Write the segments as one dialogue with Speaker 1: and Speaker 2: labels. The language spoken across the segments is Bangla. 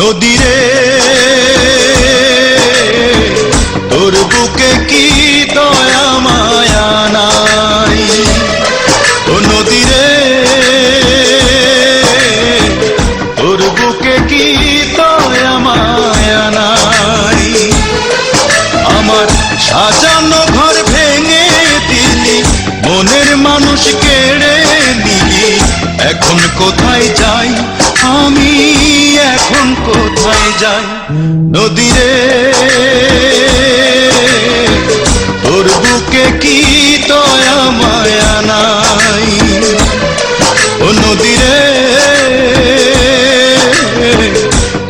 Speaker 1: নদীরে তোর বুকে কি দয়া মায়া নাই, ও নদীরে তোর বুকে কি দয়া মায়া নাই। আমার সাজানো ঘর ভেঙে দিলি, মনের মানুষ কেড়ে নিলি, এখন কোথায় যাই আমি, এখন কোথায় যাই। নদীরে তোর বুকে কি দয়া মায়া নাই, ও নদীরে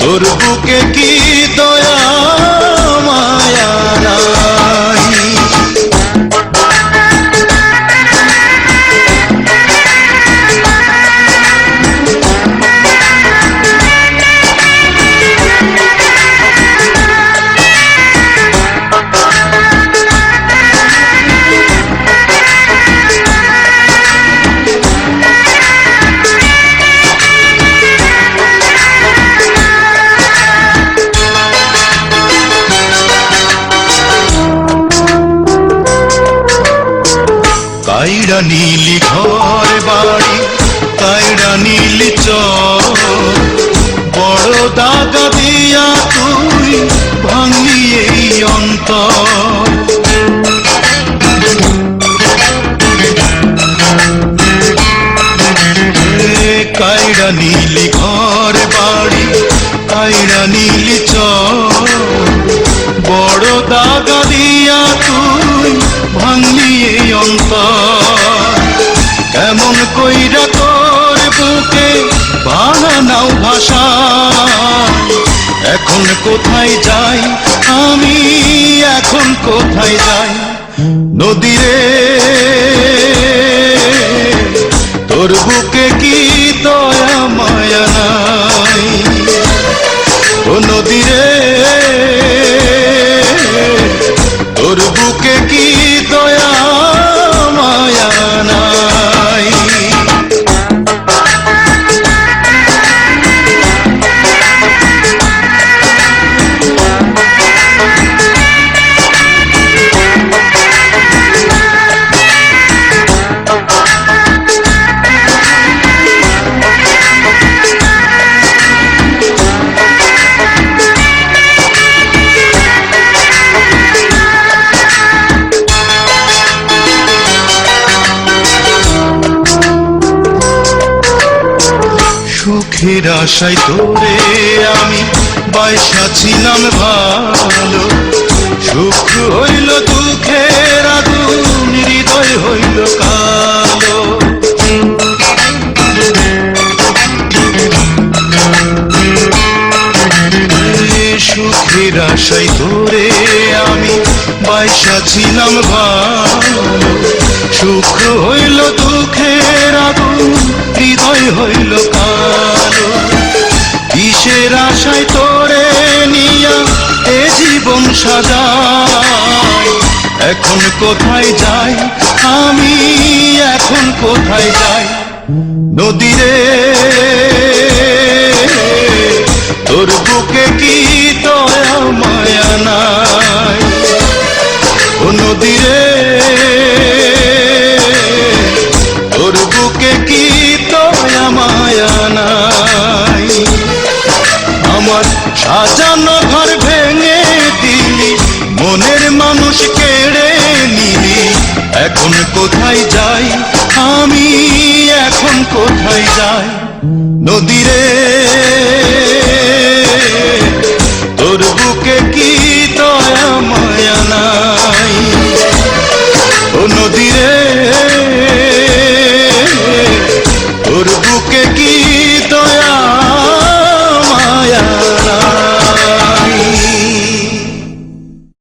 Speaker 1: তোর বুকে কি দয়া মায়া নাই। কাইড়া নীলি ঘর বাড়ি, কাইড়া নীলি চর, বড় দাগা দিয়া তুই ভাঙলি এই অন্তর। কাইড়া নীলি ঘর বাড়ি, কাইড়া নীলি চর, বড় দাগা দিয়া তুই ভাঙলি এই অন্তর। কেমন কইরা তোর বুকে ভাঙা নাও ভাষা, এখন কোথায় যাই আমি, এখন কোথায় যাই। নদীরে তোর বুকে কি দয়া মায়া নাই, ও নদীরে তোর বুকে কি দয়া মায়া নাই। সুখের আশায় তোরে আমি বাইসা ছিলাম ভালো, সুখ হইল দুঃখের আগুন, হৃদয় হইল কালো। সুখের আশায় তোরে আমি বাইসা ছিলাম ভালো, সুখ হইল দুঃখের আগুন, হৃদয় হইল কালো। কিসের আশায় তোরে নিয়া এ জীবন সাজাই, এখন কোথায় যাই আমি, এখন কোথায় যাই। নদীরে তোর বুকে কি দয়া মায়া নাই, ও নদীরে তোর বুকে কি দয়া মায়া নাই। আমার সাজানো ঘর ভেঙে দিলি, মনের মানুষ কেড়ে নিলি, এখন কোথায় যাই আমি, এখন কোথায় যাই। নদীরে